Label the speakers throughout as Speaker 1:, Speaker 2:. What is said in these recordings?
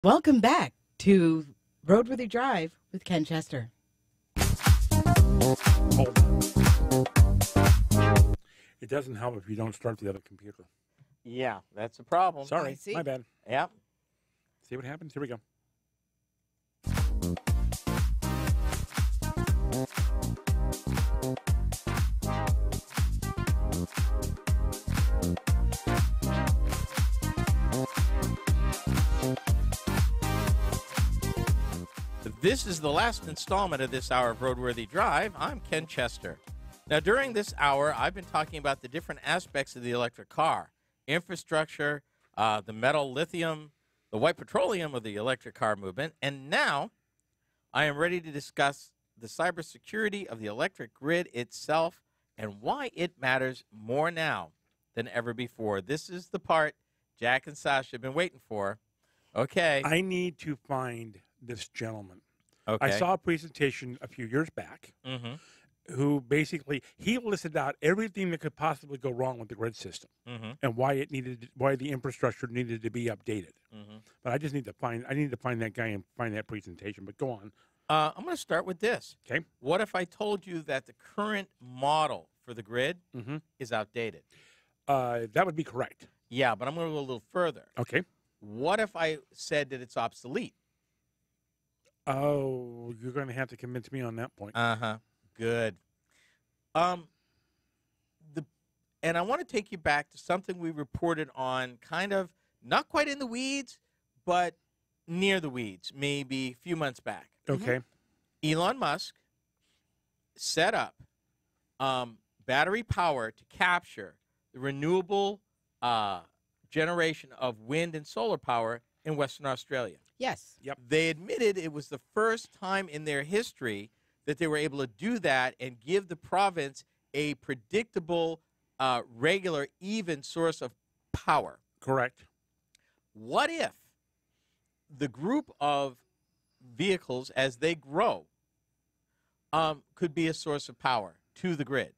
Speaker 1: Welcome back to RoadWorthy Drive with Ken Chester.
Speaker 2: Hold on. It doesn't help if you don't start the other computer.
Speaker 3: Yeah, that's a problem.
Speaker 2: Sorry, my bad.
Speaker 3: Yeah.
Speaker 2: See what happens? Here we go.
Speaker 3: This is the last installment of this hour of RoadWorthy Drive. I'm Ken Chester. Now, during this hour, I've been talking about the different aspects of the electric car. Infrastructure, the metal lithium, the white petroleum of the electric car movement. And now, I am ready to discuss the cybersecurity of the electric grid itself and why it matters more now than ever before. This is the part Jack and Sasha have been waiting for. Okay.
Speaker 2: I need to find this gentleman.
Speaker 3: Okay.
Speaker 2: I saw a presentation a few years back who basically, he listed out everything that could possibly go wrong with the grid system and why the infrastructure needed to be updated. But I just need to find that guy and find that presentation. But go on.
Speaker 3: I'm going to start with this.
Speaker 2: Okay.
Speaker 3: What if I told you that the current model for the grid is outdated?
Speaker 2: That would be correct.
Speaker 3: Yeah, but I'm going to go a little further.
Speaker 2: Okay.
Speaker 3: What if I said that it's obsolete?
Speaker 2: Oh, you're going to have to convince me on that point.
Speaker 3: Good. And I want to take you back to something we reported on, kind of not quite in the weeds, but near the weeds, maybe a few months back.
Speaker 2: Okay.
Speaker 3: Elon Musk set up battery power to capture the renewable generation of wind and solar power in Western Australia.
Speaker 1: Yes.
Speaker 2: Yep.
Speaker 3: They admitted it was the first time in their history that they were able to do that and give the province a predictable, regular, even source of power.
Speaker 2: Correct.
Speaker 3: What if the group of vehicles, as they grow, could be a source of power to the grid?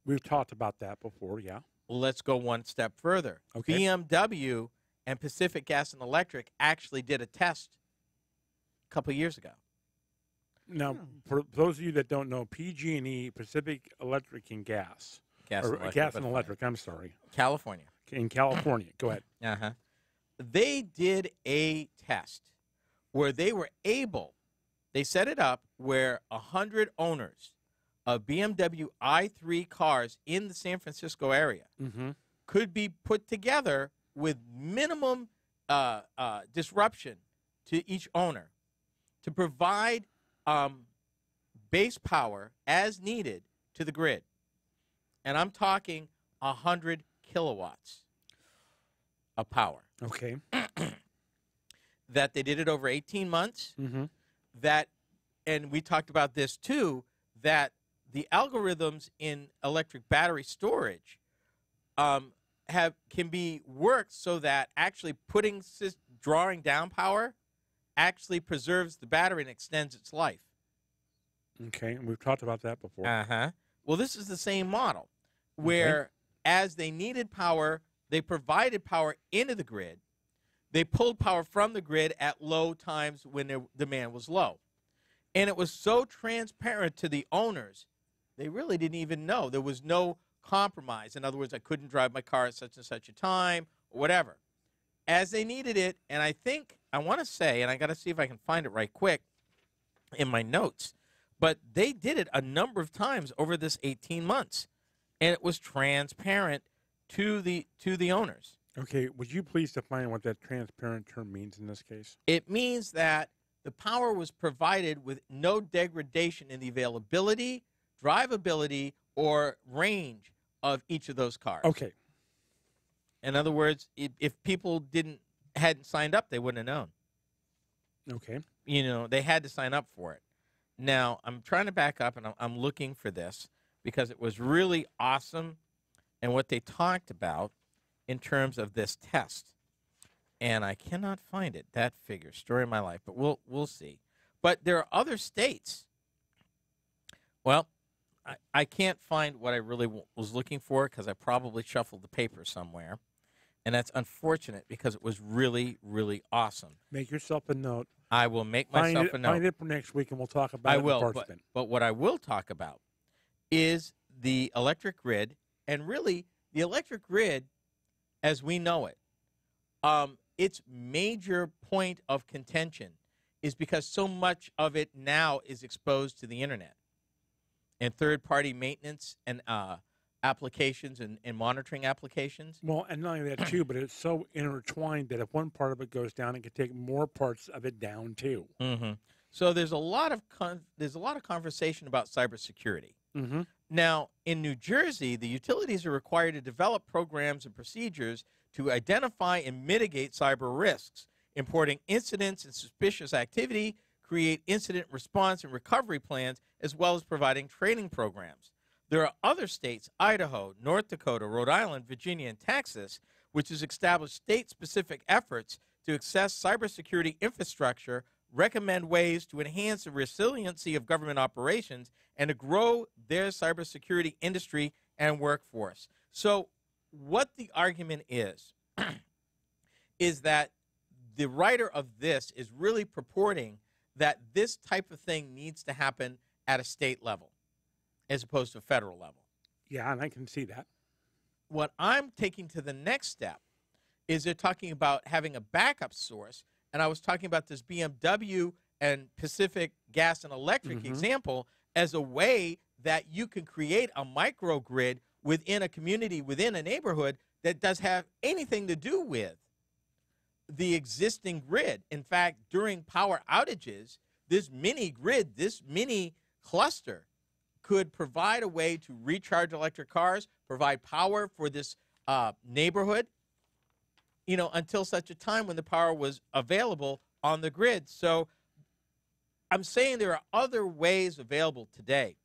Speaker 2: We've talked about that before, yeah.
Speaker 3: Well, let's go one step further.
Speaker 2: Okay.
Speaker 3: BMW and Pacific Gas and Electric actually did a test a couple of years ago.
Speaker 2: Now, for those of you that don't know, PG&E, Pacific Electric and Gas.
Speaker 3: Gas
Speaker 2: and Electric, I'm sorry.
Speaker 3: California.
Speaker 2: In California. Go ahead.
Speaker 3: They did a test where they were able, they set it up where 100 owners of BMW i3 cars in the San Francisco area could be put together with minimum disruption to each owner to provide base power as needed to the grid. And I'm talking 100 kilowatts of power.
Speaker 2: Okay.
Speaker 3: That they did it over 18 months. That, and we talked about this too, that the algorithms in electric battery storage can be worked so that actually drawing down power actually preserves the battery and extends its life.
Speaker 2: Okay, and we've talked about that before.
Speaker 3: Well, this is the same model where as they needed power, they provided power into the grid. They pulled power from the grid at low times when their demand was low. And it was so transparent to the owners, they really didn't even know. There was no compromise. In other words, I couldn't drive my car at such and such a time or whatever. As they needed it, and I want to say, and I got to see if I can find it right quick in my notes, but they did it a number of times over this 18 months, and it was transparent to the owners.
Speaker 2: Okay, would you please define what that transparent term means in this case?
Speaker 3: It means that the power was provided with no degradation in the availability, drivability, or range of each of those cars.
Speaker 2: Okay.
Speaker 3: In other words, if people hadn't signed up, they wouldn't have known.
Speaker 2: Okay.
Speaker 3: You know, they had to sign up for it. Now, I'm trying to back up, and I'm looking for this because it was really awesome and what they talked about in terms of this test. And I cannot find it, that figure, story of my life, but we'll see. But there are other states. Well, I can't find what I really was looking for because I probably shuffled the paper somewhere. And that's unfortunate because it was really, really awesome.
Speaker 2: Make yourself a note.
Speaker 3: I will make myself a note.
Speaker 2: Find it for next week, and we'll talk about it in parts then.
Speaker 3: But what I will talk about is the electric grid, and really the electric grid as we know it. Its major point of contention is because so much of it now is exposed to the internet and third-party maintenance and applications and monitoring applications.
Speaker 2: Well, and not only that too, but it's so intertwined that if one part of it goes down, it can take more parts of it down too.
Speaker 3: Mm-hmm. So there's a lot of conversation about cybersecurity.
Speaker 2: Mm-hmm.
Speaker 3: Now, in New Jersey, the utilities are required to develop programs and procedures to identify and mitigate cyber risks, importing incidents and suspicious activity, create incident response and recovery plans, as well as providing training programs. There are other states, Idaho, North Dakota, Rhode Island, Virginia, and Texas, which has established state-specific efforts to assess cybersecurity infrastructure, recommend ways to enhance the resiliency of government operations, and to grow their cybersecurity industry and workforce. So what the argument is that the writer of this is really purporting that this type of thing needs to happen at a state level as opposed to a federal level.
Speaker 2: Yeah, and I can see that.
Speaker 3: What I'm taking to the next step is they're talking about having a backup source, and I was talking about this BMW and Pacific Gas and Electric example as a way that you can create a microgrid within a community, within a neighborhood that does have anything to do with the existing grid. In fact, during power outages, this mini grid, this mini cluster could provide a way to recharge electric cars, provide power for this neighborhood, you know, until such a time when the power was available on the grid. So I'm saying there are other ways available today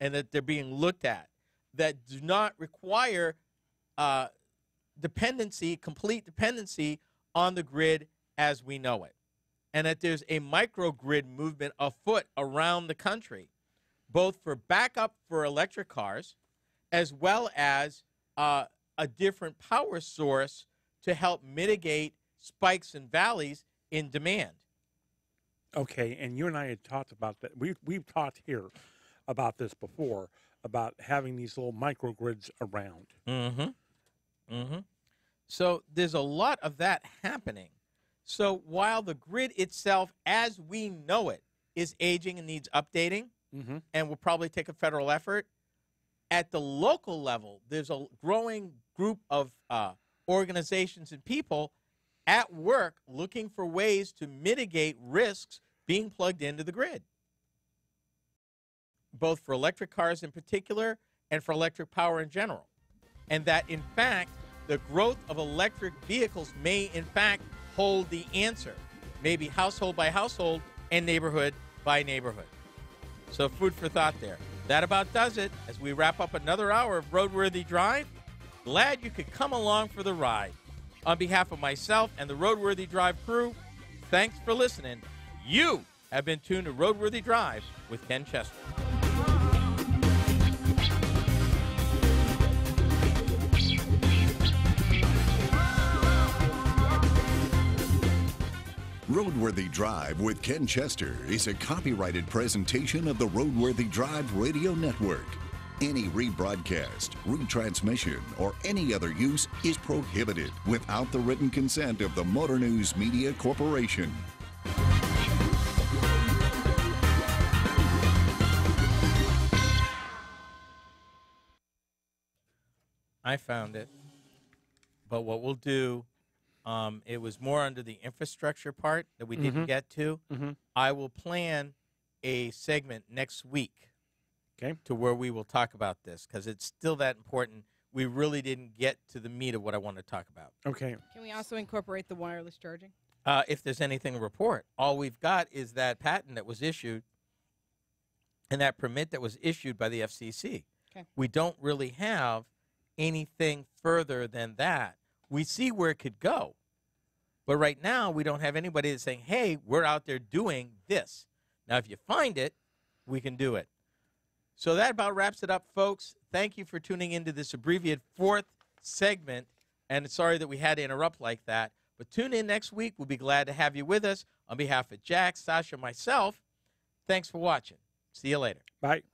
Speaker 3: and that they're being looked at that do not require dependency, complete dependency on the grid as we know it. And that there's a microgrid movement afoot around the country, both for backup for electric cars as well as a different power source to help mitigate spikes and valleys in demand.
Speaker 2: Okay, and you and I had talked about that. We've talked here about this before, about having these little microgrids around.
Speaker 3: So there's a lot of that happening. So while the grid itself, as we know it, is aging and needs updating, and will probably take a federal effort, at the local level, there's a growing group of organizations and people at work looking for ways to mitigate risks being plugged into the grid, both for electric cars in particular and for electric power in general. And that, in fact, the growth of electric vehicles may, in fact, hold the answer, maybe household by household and neighborhood by neighborhood. So food for thought there. That about does it as we wrap up another hour of RoadWorthy Drive. Glad you could come along for the ride. On behalf of myself and the RoadWorthy Drive crew, thanks for listening. You have been tuned to RoadWorthy Drive with Ken Chester.
Speaker 4: RoadWorthy Drive with Ken Chester is a copyrighted presentation of the RoadWorthy Drive Radio Network. Any rebroadcast, retransmission, or any other use is prohibited without the written consent of the Motor News Media Corporation.
Speaker 3: I found it, but what we'll do, it was more under the infrastructure part that we didn't get to. I will plan a segment next week to where we will talk about this because it's still that important. We really didn't get to the meat of what I want to talk about.
Speaker 2: Okay.
Speaker 1: Can we also incorporate the wireless charging?
Speaker 3: If there's anything to report. All we've got is that patent that was issued and that permit that was issued by the FCC.
Speaker 1: Okay.
Speaker 3: We don't really have anything further than that. We see where it could go. But right now, we don't have anybody that's saying, hey, we're out there doing this. Now, if you find it, we can do it. So that about wraps it up, folks. Thank you for tuning into this abbreviated fourth segment And sorry that we had to interrupt like that. But tune in next week. We'll be glad to have you with us. On behalf of Jack, Sasha, myself, thanks for watching. See you later.
Speaker 2: Bye.